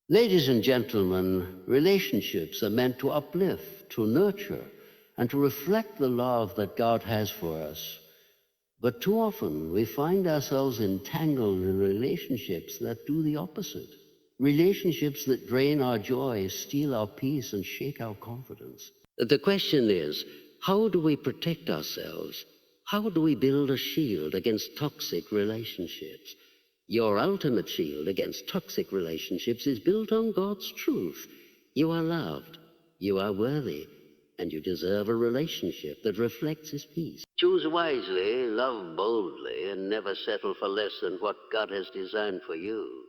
Ladies and gentlemen, relationships are meant to uplift, to nurture, and to reflect the love that God has for us. But too often we find ourselves entangled in relationships that do the opposite. Relationships that drain our joy, steal our peace, and shake our confidence. The question is, how do we protect ourselves? How do we build a shield against toxic relationships? Your ultimate shield against toxic relationships is built on God's truth. You are loved, you are worthy, and you deserve a relationship that reflects His peace. Choose wisely, love boldly, and never settle for less than what God has designed for you.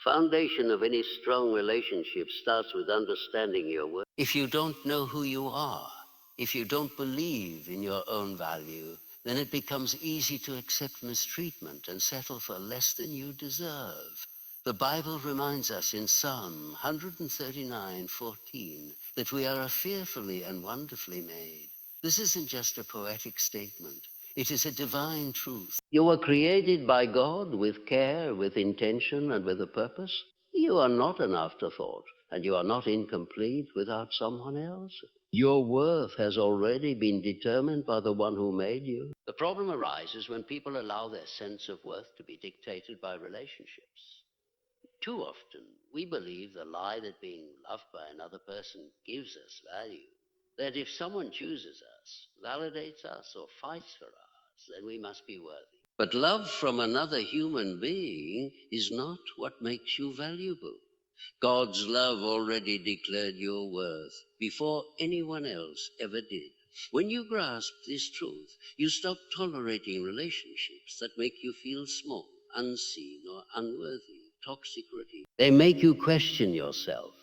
Foundation of any strong relationship starts with understanding your worth. If you don't know who you are, if you don't believe in your own value, then it becomes easy to accept mistreatment and settle for less than you deserve. The Bible reminds us in Psalm 139:14 that we are fearfully and wonderfully made. This isn't just a poetic statement. It is a divine truth. You were created by God with care, with intention, and with a purpose. You are not an afterthought, and you are not incomplete without someone else. Your worth has already been determined by the one who made you. The problem arises when people allow their sense of worth to be dictated by relationships. Too often, we believe the lie that being loved by another person gives us value. That if someone chooses us, validates us, or fights for us, then we must be worthy. But love from another human being is not what makes you valuable. God's love already declared your worth before anyone else ever did. When you grasp this truth, you stop tolerating relationships that make you feel small, unseen, or unworthy. Toxic relationships. They make you question yourself.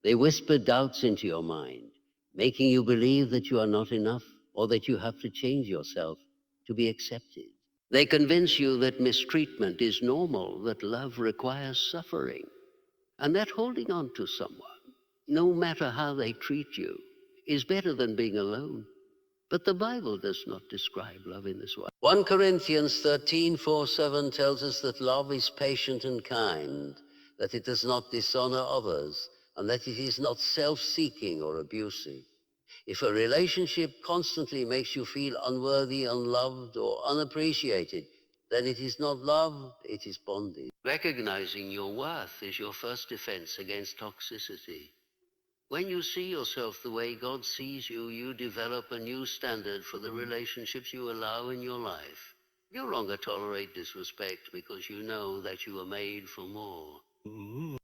They whisper doubts into your mind, making you believe that you are not enough or that you have to change yourself to be accepted. They convince you that mistreatment is normal, that love requires suffering, and that holding on to someone, no matter how they treat you, is better than being alone. But the Bible does not describe love in this way. 1 Corinthians 13:4-7 tells us that love is patient and kind, that it does not dishonor others, and that it is not self-seeking or abusive. If a relationship constantly makes you feel unworthy, unloved, or unappreciated, then it is not love, it is bondage. Recognizing your worth is your first defense against toxicity. When you see yourself the way God sees you, you develop a new standard for the relationships you allow in your life. You no longer tolerate disrespect because you know that you were made for more.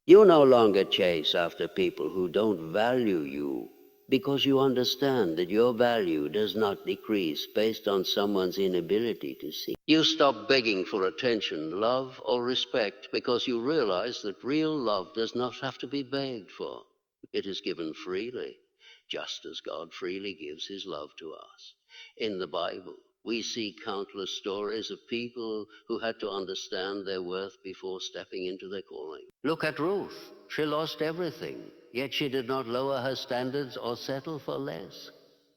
You no longer chase after people who don't value you because you understand that your value does not decrease based on someone's inability to see. You stop begging for attention, love, or respect because you realize that real love does not have to be begged for. It is given freely, just as God freely gives His love to us. In the Bible, we see countless stories of people who had to understand their worth before stepping into their calling. Look at Ruth. She lost everything, yet she did not lower her standards or settle for less.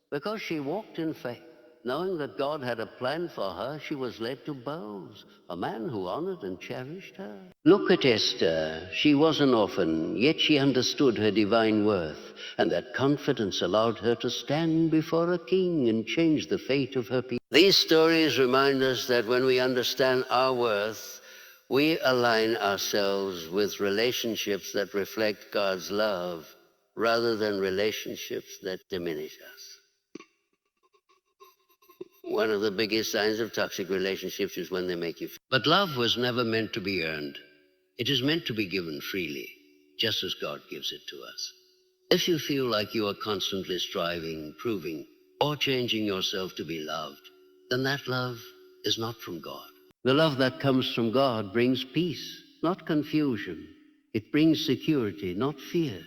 Because she walked in faith, knowing that God had a plan for her, she was led to Boaz, a man who honored and cherished her. Look at Esther. She was an orphan, yet she understood her divine worth, and that confidence allowed her to stand before a king and change the fate of her people. These stories remind us that when we understand our worth, we align ourselves with relationships that reflect God's love rather than relationships that diminish us. One of the biggest signs of toxic relationships is when they make you feel. But love was never meant to be earned. It is meant to be given freely, just as God gives it to us. If you feel like you are constantly striving, proving, or changing yourself to be loved, then that love is not from God. The love that comes from God brings peace, not confusion. It brings security, not fear.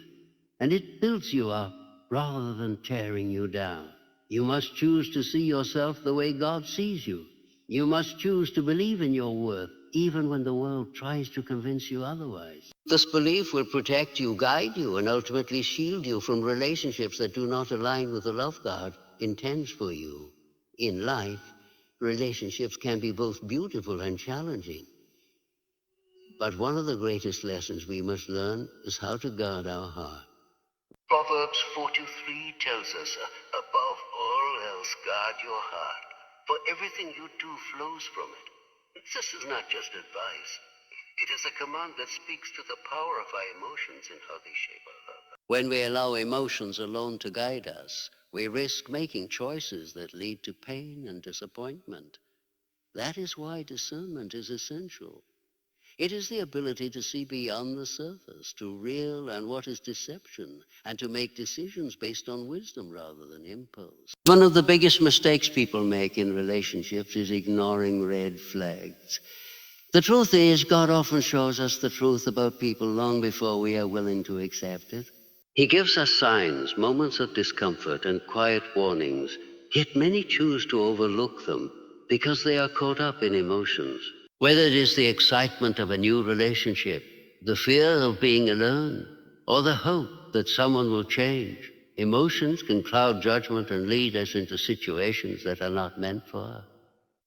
And it builds you up rather than tearing you down. You must choose to see yourself the way God sees you. You must choose to believe in your worth, even when the world tries to convince you otherwise. This belief will protect you, guide you, and ultimately shield you from relationships that do not align with the love God intends for you. In life, relationships can be both beautiful and challenging. But one of the greatest lessons we must learn is how to guard our heart. Proverbs 4:3 tells us, above all else, guard your heart, for everything you do flows from it. This is not just advice. It is a command that speaks to the power of our emotions and how they shape our love. When we allow emotions alone to guide us, we risk making choices that lead to pain and disappointment. That is why discernment is essential. It is the ability to see beyond the surface, to real and what is deception, and to make decisions based on wisdom rather than impulse. One of the biggest mistakes people make in relationships is ignoring red flags. The truth is, God often shows us the truth about people long before we are willing to accept it. He gives us signs, moments of discomfort, and quiet warnings, yet many choose to overlook them because they are caught up in emotions. Whether it is the excitement of a new relationship, the fear of being alone, or the hope that someone will change, emotions can cloud judgment and lead us into situations that are not meant for us.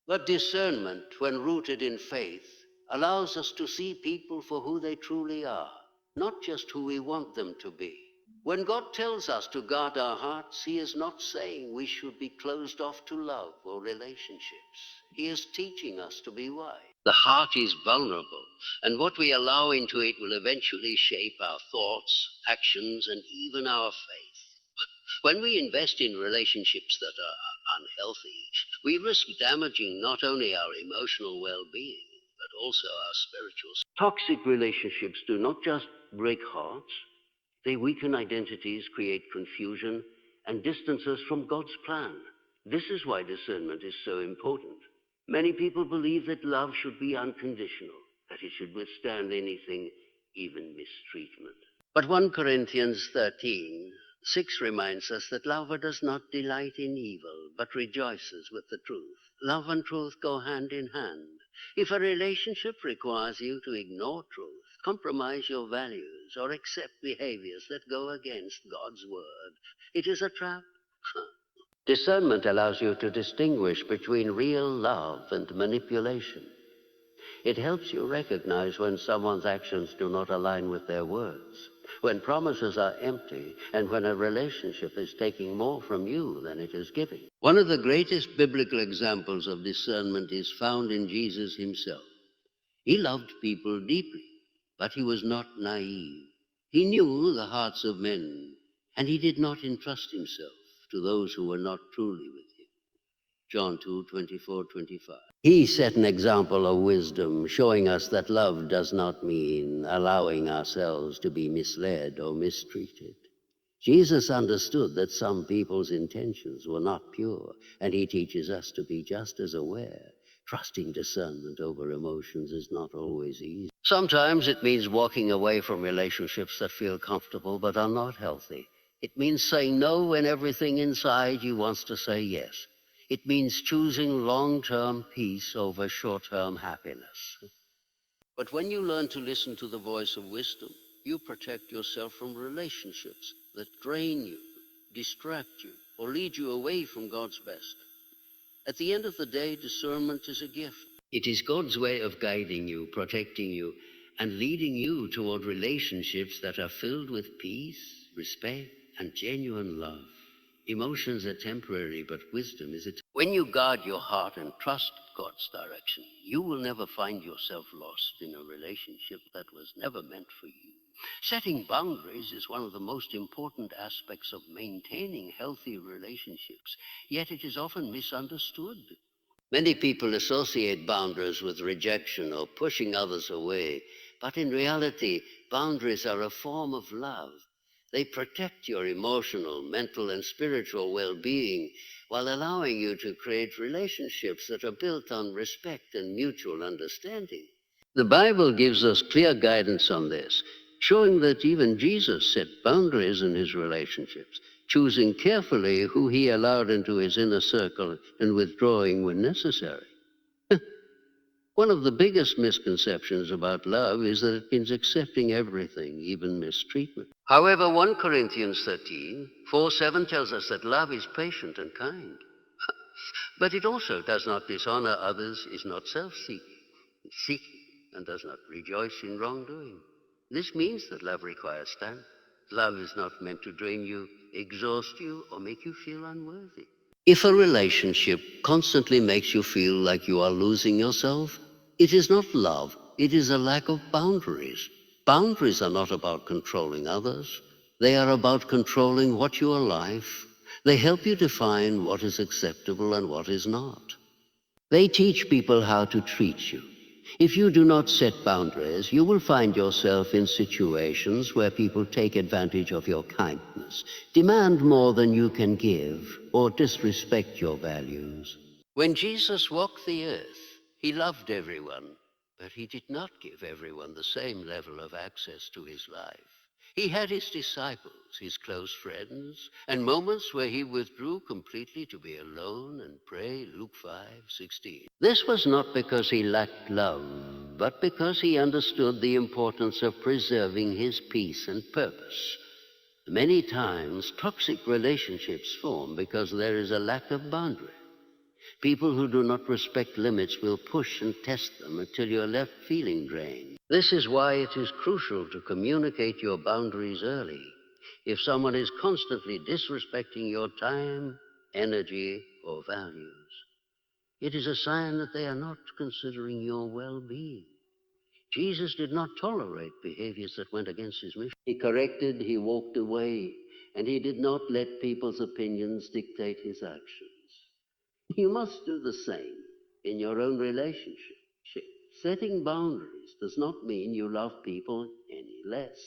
But discernment, when rooted in faith, allows us to see people for who they truly are, not just who we want them to be. When God tells us to guard our hearts, He is not saying we should be closed off to love or relationships. He is teaching us to be wise. The heart is vulnerable, and what we allow into it will eventually shape our thoughts, actions, and even our faith. When we invest in relationships that are unhealthy, we risk damaging not only our emotional well-being, but also our spiritual. Toxic relationships do not just break hearts, they weaken identities, create confusion, and distance us from God's plan. This is why discernment is so important. Many people believe that love should be unconditional, that it should withstand anything, even mistreatment. But 1 Corinthians 13:6 reminds us that love does not delight in evil, but rejoices with the truth. Love and truth go hand in hand. If a relationship requires you to ignore truth, compromise your values, or accept behaviors that go against God's word, it is a trap. Discernment allows you to distinguish between real love and manipulation. It helps you recognize when someone's actions do not align with their words, when promises are empty, and when a relationship is taking more from you than it is giving. One of the greatest biblical examples of discernment is found in Jesus himself. He loved people deeply, but he was not naive. He knew the hearts of men, and he did not entrust himself to those who were not truly with him. John 2:24-25. He set an example of wisdom, showing us that love does not mean allowing ourselves to be misled or mistreated. Jesus understood that some people's intentions were not pure, and he teaches us to be just as aware. Trusting discernment over emotions is not always easy. Sometimes it means walking away from relationships that feel comfortable but are not healthy. It means saying no when everything inside you wants to say yes. It means choosing long-term peace over short-term happiness. But when you learn to listen to the voice of wisdom, you protect yourself from relationships that drain you, distract you, or lead you away from God's best. At the end of the day, discernment is a gift. It is God's way of guiding you, protecting you, and leading you toward relationships that are filled with peace, respect, and genuine love. Emotions are temporary, but wisdom is eternal. When you guard your heart and trust God's direction, you will never find yourself lost in a relationship that was never meant for you. Setting boundaries is one of the most important aspects of maintaining healthy relationships, yet it is often misunderstood. Many people associate boundaries with rejection or pushing others away, but in reality, boundaries are a form of love. They protect your emotional, mental, and spiritual well-being while allowing you to create relationships that are built on respect and mutual understanding. The Bible gives us clear guidance on this, showing that even Jesus set boundaries in his relationships, choosing carefully who he allowed into his inner circle and withdrawing when necessary. One of the biggest misconceptions about love is that it means accepting everything, even mistreatment. However, 1 Corinthians 13:4-7 tells us that love is patient and kind. But it also does not dishonor others, is not self-seeking. and does not rejoice in wrongdoing. This means that love requires stand. Love is not meant to drain you, exhaust you, or make you feel unworthy. If a relationship constantly makes you feel like you are losing yourself, it is not love, it is a lack of boundaries. Boundaries are not about controlling others. They are about controlling what your life. They help you define what is acceptable and what is not. They teach people how to treat you. If you do not set boundaries, you will find yourself in situations where people take advantage of your kindness, demand more than you can give, or disrespect your values. When Jesus walked the earth, he loved everyone, but he did not give everyone the same level of access to his life. He had his disciples, his close friends, and moments where he withdrew completely to be alone and pray, Luke 5:16. This was not because he lacked love, but because he understood the importance of preserving his peace and purpose. Many times, toxic relationships form because there is a lack of boundary. People who do not respect limits will push and test them until you're left feeling drained. This is why it is crucial to communicate your boundaries early. If someone is constantly disrespecting your time, energy, or values, it is a sign that they are not considering your well-being. Jesus did not tolerate behaviors that went against his mission. He corrected, he walked away, and he did not let people's opinions dictate his actions. You must do the same in your own relationship. Setting boundaries does not mean you love people any less.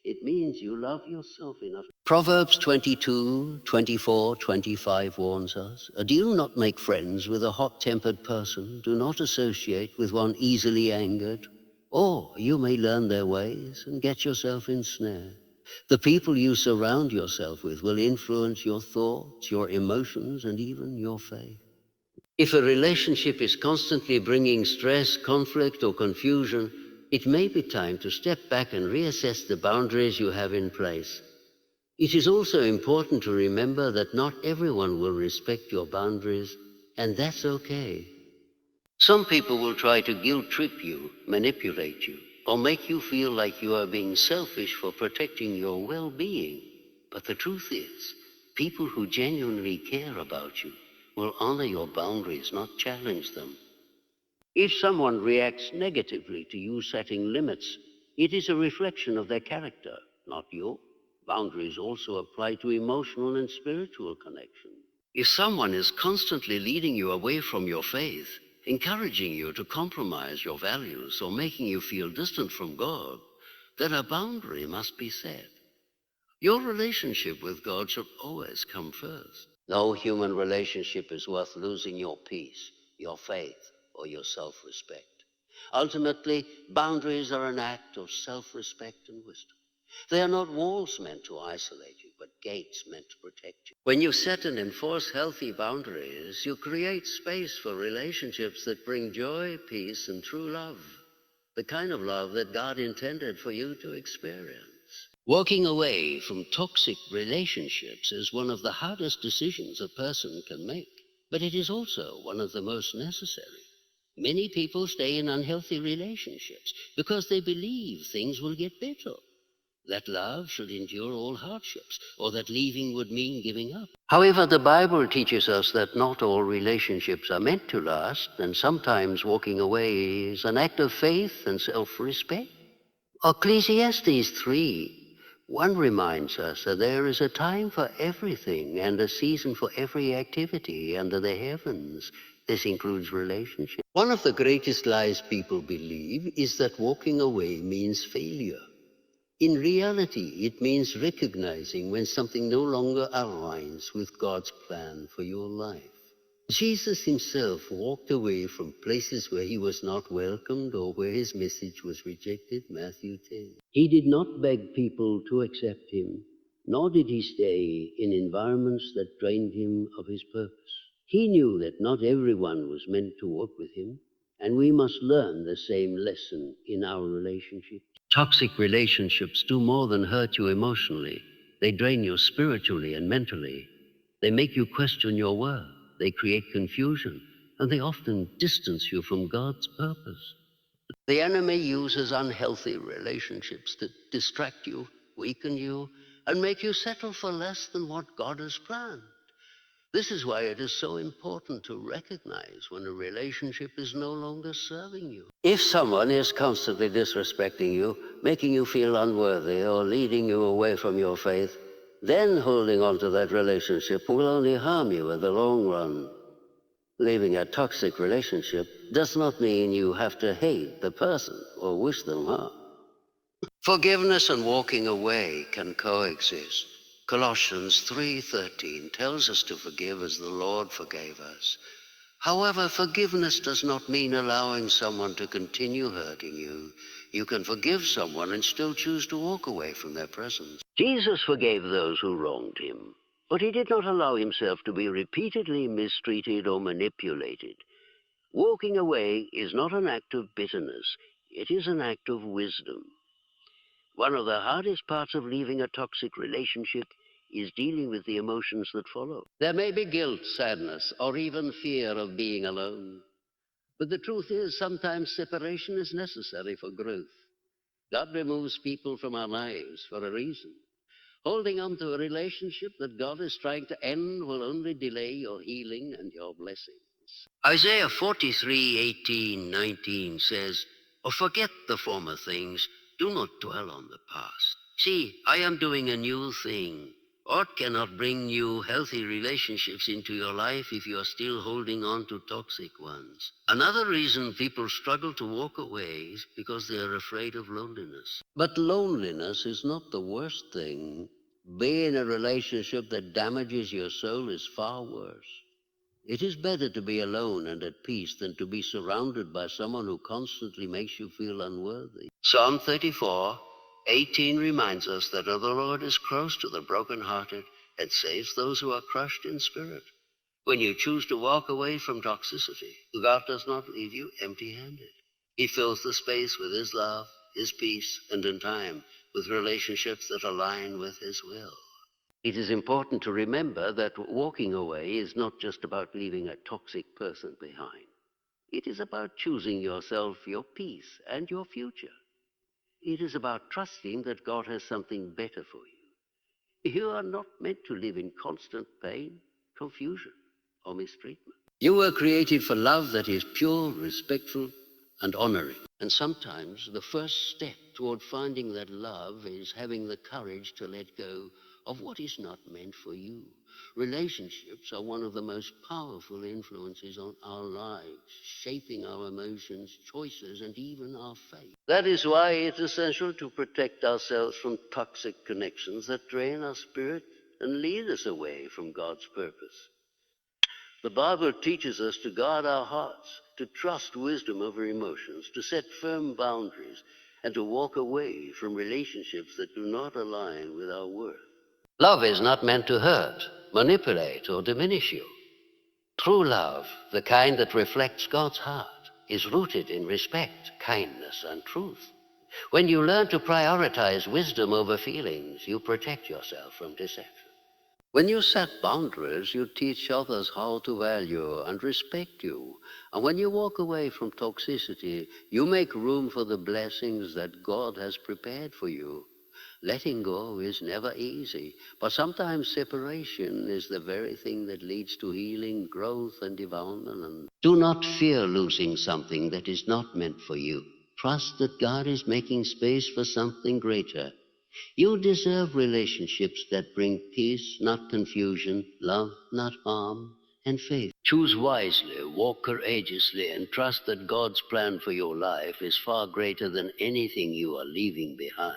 It means you love yourself enough. Proverbs 22:24-25 warns us, do not make friends with a hot-tempered person. Do not associate with one easily angered, or you may learn their ways and get yourself ensnared. The people you surround yourself with will influence your thoughts, your emotions, and even your faith. If a relationship is constantly bringing stress, conflict, or confusion, it may be time to step back and reassess the boundaries you have in place. It is also important to remember that not everyone will respect your boundaries, and that's okay. Some people will try to guilt trip you, manipulate you, or make you feel like you are being selfish for protecting your well-being. But the truth is, people who genuinely care about you will honor your boundaries, not challenge them. If someone reacts negatively to you setting limits, it is a reflection of their character, not you. Boundaries also apply to emotional and spiritual connection. If someone is constantly leading you away from your faith, encouraging you to compromise your values, or making you feel distant from God, then a boundary must be set. Your relationship with God should always come first. No human relationship is worth losing your peace, your faith, or your self-respect. Ultimately, boundaries are an act of self-respect and wisdom. They are not walls meant to isolate you, but gates meant to protect you. When you set and enforce healthy boundaries, you create space for relationships that bring joy, peace, and true love. The kind of love that God intended for you to experience. Walking away from toxic relationships is one of the hardest decisions a person can make, but it is also one of the most necessary. Many people stay in unhealthy relationships because they believe things will get better, that love should endure all hardships, or that leaving would mean giving up. However, the Bible teaches us that not all relationships are meant to last, and sometimes walking away is an act of faith and self-respect. Ecclesiastes 3:1 reminds us that there is a time for everything and a season for every activity under the heavens. This includes relationships. One of the greatest lies people believe is that walking away means failure. In reality, it means recognizing when something no longer aligns with God's plan for your life. Jesus himself walked away from places where he was not welcomed or where his message was rejected, Matthew 10. He did not beg people to accept him, nor did he stay in environments that drained him of his purpose. He knew that not everyone was meant to work with him, and we must learn the same lesson in our relationships. Toxic relationships do more than hurt you emotionally. They drain you spiritually and mentally. They make you question your worth. They create confusion, and they often distance you from God's purpose. The enemy uses unhealthy relationships to distract you, weaken you, and make you settle for less than what God has planned. This is why it is so important to recognize when a relationship is no longer serving you. If someone is constantly disrespecting you, making you feel unworthy, or leading you away from your faith, then holding on to that relationship will only harm you in the long run. Leaving a toxic relationship does not mean you have to hate the person or wish them harm. Forgiveness and walking away can coexist. Colossians 3:13 tells us to forgive as the Lord forgave us. However, forgiveness does not mean allowing someone to continue hurting you. You can forgive someone and still choose to walk away from their presence. Jesus forgave those who wronged him, but he did not allow himself to be repeatedly mistreated or manipulated. Walking away is not an act of bitterness. It is an act of wisdom. One of the hardest parts of leaving a toxic relationship is dealing with the emotions that follow. There may be guilt, sadness, or even fear of being alone. But the truth is, sometimes separation is necessary for growth. God removes people from our lives for a reason. Holding on to a relationship that God is trying to end will only delay your healing and your blessings. Isaiah 43:18-19 says, "Oh, forget the former things, do not dwell on the past. See, I am doing a new thing." God cannot bring new healthy relationships into your life if you are still holding on to toxic ones. Another reason people struggle to walk away is because they are afraid of loneliness. But loneliness is not the worst thing. Being in a relationship that damages your soul is far worse. It is better to be alone and at peace than to be surrounded by someone who constantly makes you feel unworthy. Psalm 34:18 reminds us that the Lord is close to the brokenhearted and saves those who are crushed in spirit. When you choose to walk away from toxicity, God does not leave you empty-handed. He fills the space with his love, his peace, and in time, with relationships that align with his will. It is important to remember that walking away is not just about leaving a toxic person behind. It is about choosing yourself, your peace, and your future. It is about trusting that God has something better for you. You are not meant to live in constant pain, confusion, or mistreatment. You were created for love that is pure, respectful, and honoring. And sometimes the first step toward finding that love is having the courage to let go of what is not meant for you. Relationships are one of the most powerful influences on our lives, shaping our emotions, choices, and even our fate. That is why it's essential to protect ourselves from toxic connections that drain our spirit and lead us away from God's purpose. The Bible teaches us to guard our hearts, to trust wisdom over emotions, to set firm boundaries, and to walk away from relationships that do not align with our worth. Love is not meant to hurt, manipulate, or diminish you. True love, the kind that reflects God's heart, is rooted in respect, kindness, and truth. When you learn to prioritize wisdom over feelings, you protect yourself from deception. When you set boundaries, you teach others how to value and respect you. And when you walk away from toxicity, you make room for the blessings that God has prepared for you. Letting go is never easy, but sometimes separation is the very thing that leads to healing, growth, and development. Do not fear losing something that is not meant for you. Trust that God is making space for something greater. You deserve relationships that bring peace, not confusion, love, not harm, and faith. Choose wisely, walk courageously, and trust that God's plan for your life is far greater than anything you are leaving behind.